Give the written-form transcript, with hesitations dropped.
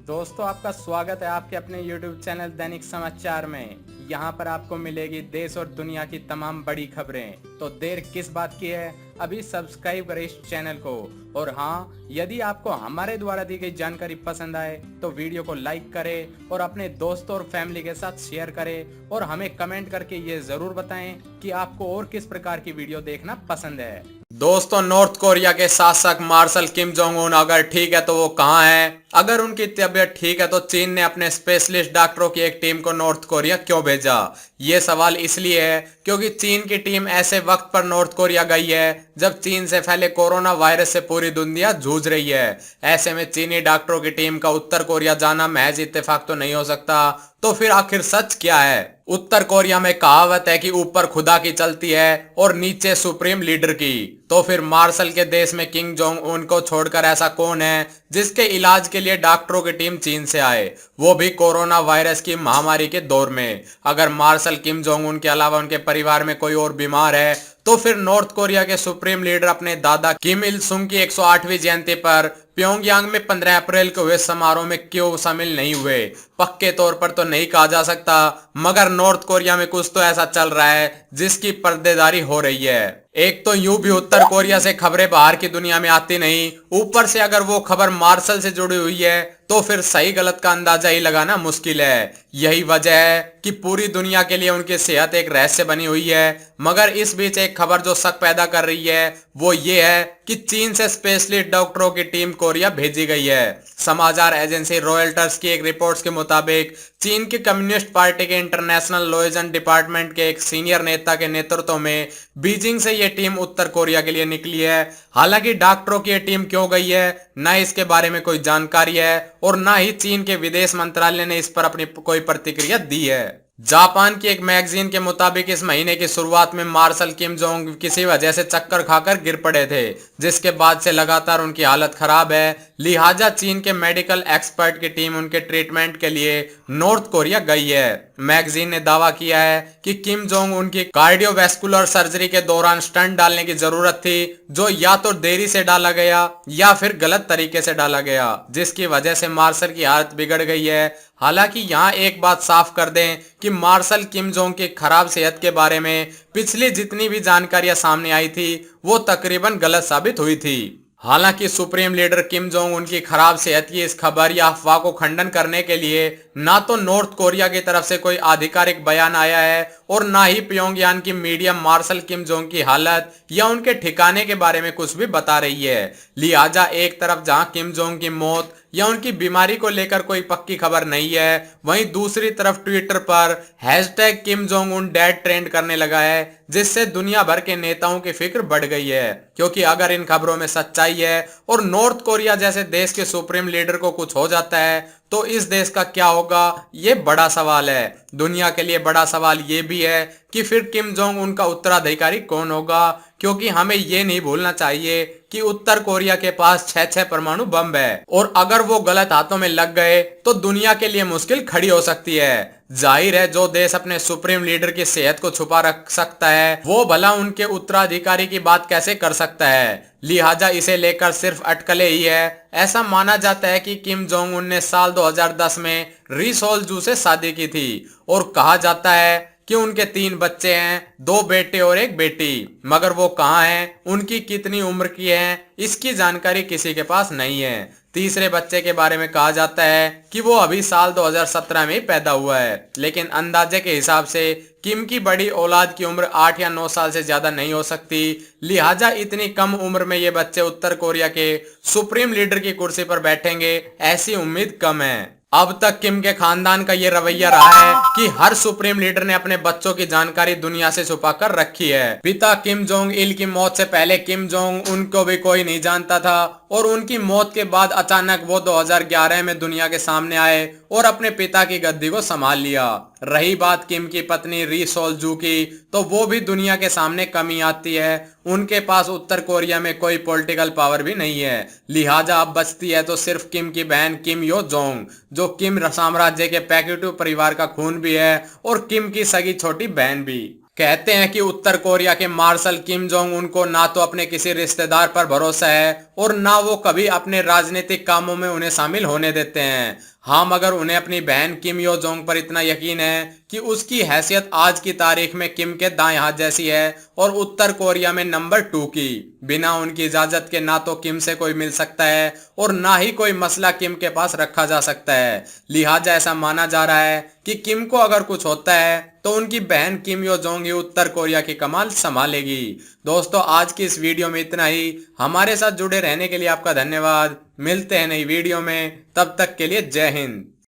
दोस्तों, आपका स्वागत है आपके अपने YouTube चैनल दैनिक समाचार में। यहाँ पर आपको मिलेगी देश और दुनिया की तमाम बड़ी खबरें। तो देर किस बात की है, अभी सब्सक्राइब करें इस चैनल को। और हाँ, यदि आपको हमारे द्वारा दी गई जानकारी पसंद आए तो वीडियो को लाइक करें और अपने दोस्तों और फैमिली के साथ शेयर करें और हमें कमेंट करके ये जरूर बताएं कि आपको और किस प्रकार की वीडियो देखना पसंद है। दोस्तों, नॉर्थ कोरिया के शासक मार्शल किम जोंग उन अगर ठीक है तो वो कहाँ है? अगर उनकी तबीयत ठीक है तो चीन ने अपने स्पेशलिस्ट डॉक्टरों की एक टीम को नॉर्थ कोरिया क्यों भेजा? ये सवाल इसलिए है क्योंकि चीन की टीम ऐसे वक्त पर नॉर्थ कोरिया गई है जब चीन से फैले कोरोना वायरस से पूरी दुनिया जूझ रही है। ऐसे में चीनी डॉक्टरों की टीम का उत्तर कोरिया जाना महज इत्तेफाक तो नहीं हो सकता। तो फिर आखिर सच क्या है? उत्तर कोरिया में कहावत है कि ऊपर खुदा की चलती है और नीचे सुप्रीम लीडर की। तो फिर मार्शल के देश में किम जोंग उन को छोड़कर ऐसा कौन है जिसके इलाज के लिए डॉक्टरों की टीम चीन से आए, वो भी कोरोना वायरस की महामारी के दौर में? अगर मार्शल किम जोंग उन के अलावा उनके परिवार में कोई और बीमार है तो फिर नॉर्थ कोरिया के सुप्रीम लीडर अपने दादा किम इल सुंग की 108वीं जयंती पर प्योंगयांग में 15 अप्रैल को हुए समारोह में क्यों शामिल नहीं हुए? पक्के तौर पर तो नहीं कहा जा सकता, मगर नॉर्थ कोरिया में कुछ तो ऐसा चल रहा है जिसकी पर्देदारी हो रही है। एक तो यूं भी उत्तर कोरिया से खबरें बाहर की दुनिया में आती नहीं, ऊपर से अगर वो खबर मार्शल से जुड़ी हुई है तो फिर सही गलत का अंदाजा ही लगाना मुश्किल है। यही वजह है कि पूरी दुनिया के लिए उनकी सेहत एक रहस्य बनी हुई है। मगर इस बीच एक खबर जो शक पैदा कर रही है वो ये है कि चीन से स्पेशलिस्ट डॉक्टरों की टीम कोरिया भेजी गई है। समाचार एजेंसी रॉयटर्स की एक रिपोर्ट के मुताबिक चीन की कम्युनिस्ट पार्टी के इंटरनेशनल लाइजन डिपार्टमेंट के एक सीनियर नेता के नेतृत्व में बीजिंग से यह टीम उत्तर कोरिया के लिए निकली है। हालांकि डॉक्टरों की यह टीम क्यों गई है, न इसके बारे में कोई जानकारी है और न ही चीन के विदेश मंत्रालय ने इस पर अपनी कोई प्रतिक्रिया दी है। जापान की एक मैगजीन के मुताबिक इस महीने की शुरुआत में मार्शल किम जोंग किसी वजह से चक्कर खाकर गिर पड़े थे, जिसके बाद से लगातार उनकी हालत खराब है। लिहाजा चीन के मेडिकल एक्सपर्ट की टीम उनके ट्रीटमेंट के लिए नॉर्थ कोरिया गई है। मैगजीन ने दावा किया है कि किम जोंग उनकी कार्डियोवैस्कुलर सर्जरी के दौरान स्टंट डालने की जरूरत थी, जो या तो देरी से डाला गया या फिर गलत तरीके से डाला गया, जिसकी वजह से मार्शल की हालत बिगड़ गई है। हालांकि यहाँ एक बात साफ कर दें कि मार्शल किम जोंग की खराब सेहत के बारे में पिछली जितनी भी जानकारियां सामने आई थी वो तकरीबन गलत साबित हुई थी। हालांकि सुप्रीम लीडर किम जोंग उनकी खराब सेहत की इस खबर या अफवाह को खंडन करने के लिए ना तो नॉर्थ कोरिया की तरफ से कोई आधिकारिक बयान आया है और ना ही प्योंगयांग की मीडिया मार्शल किम जोंग की हालत या उनके ठिकाने के बारे में कुछ भी बता रही है। लिहाजा एक तरफ जहां किम जोंग की मौत या उनकी बीमारी को लेकर कोई पक्की खबर नहीं है, वहीं दूसरी तरफ ट्विटर पर hashtag Kim Jong Un dead trend करने लगा है, जिससे दुनिया भर के नेताओं की फिक्र बढ़ गई है। क्योंकि अगर इन खबरों में सच्चाई है और नॉर्थ कोरिया जैसे देश के सुप्रीम लीडर को कुछ हो जाता है तो इस देश का क्या होगा, ये बड़ा सवाल है। दुनिया के लिए बड़ा सवाल ये भी है कि फिर किम जोंग उनका उत्तराधिकारी कौन होगा, क्योंकि हमें ये नहीं भूलना चाहिए कि उत्तर कोरिया के पास 6 परमाणु बम है और अगर वो गलत हाथों में लग गए तो दुनिया के लिए मुश्किल खड़ी हो सकती है। जाहिर है, जो देश अपने सुप्रीम लीडर की सेहत को छुपा रख सकता है वो भला उनके उत्तराधिकारी की बात कैसे कर सकता है? लिहाजा इसे लेकर सिर्फ अटकलें ही है। ऐसा माना जाता है कि किम जोंग उन ने साल 2010 में री सोल जू से शादी की थी और कहा जाता है कि उनके 3 बच्चे हैं, 2 बेटे और 1 बेटी। मगर वो कहाँ हैं, उनकी कितनी उम्र की हैं, इसकी जानकारी किसी के पास नहीं है। तीसरे बच्चे के बारे में कहा जाता है कि वो अभी साल 2017 में ही पैदा हुआ है, लेकिन अंदाजे के हिसाब से किम की बड़ी औलाद की उम्र 8 या 9 साल से ज्यादा नहीं हो सकती। लिहाजा इतनी कम उम्र में ये बच्चे उत्तर कोरिया के सुप्रीम लीडर की कुर्सी पर बैठेंगे, ऐसी उम्मीद कम है। अब तक किम के खानदान का ये रवैया रहा है कि हर सुप्रीम लीडर ने अपने बच्चों की जानकारी दुनिया से छुपा कर रखी है। पिता किम जोंग इल की मौत से पहले किम जोंग उनको भी कोई नहीं जानता था और उनकी मौत के बाद अचानक वो 2011 में दुनिया के सामने आए और अपने पिता की गद्दी को संभाल लिया। रही बात किम की पत्नी री सोल जू की, तो वो भी दुनिया के सामने कमी आती है। उनके पास उत्तर कोरिया में कोई पॉलिटिकल पावर भी नहीं है। लिहाजा अब बचती है तो सिर्फ किम की बहन किम यो जोंग, जो किम साम्राज्य के पैक्यूटू परिवार का खून भी है और किम की सगी छोटी बहन भी। कहते हैं कि उत्तर कोरिया के मार्शल किम जोंग उन को ना तो अपने किसी रिश्तेदार पर भरोसा है और ना वो कभी अपने राजनीतिक कामों में उन्हें शामिल होने देते हैं। हाँ, मगर उन्हें अपनी बहन किम यो जोंग पर इतना यकीन है कि उसकी हैसियत आज की तारीख में किम के दाएं हाथ जैसी है और उत्तर कोरिया में नंबर 2 की। बिना उनकी इजाजत के ना तो किम से कोई मिल सकता है और ना ही कोई मसला किम के पास रखा जा सकता है। लिहाजा ऐसा माना जा रहा है कि किम को अगर कुछ होता है तो उनकी बहन किम यो जोंग ही उत्तर कोरिया की कमाल संभालेगी। दोस्तों, आज की इस वीडियो में इतना ही। हमारे साथ जुड़े रहने के लिए आपका धन्यवाद। मिलते हैं नई वीडियो में, तब तक के लिए जय हिंद।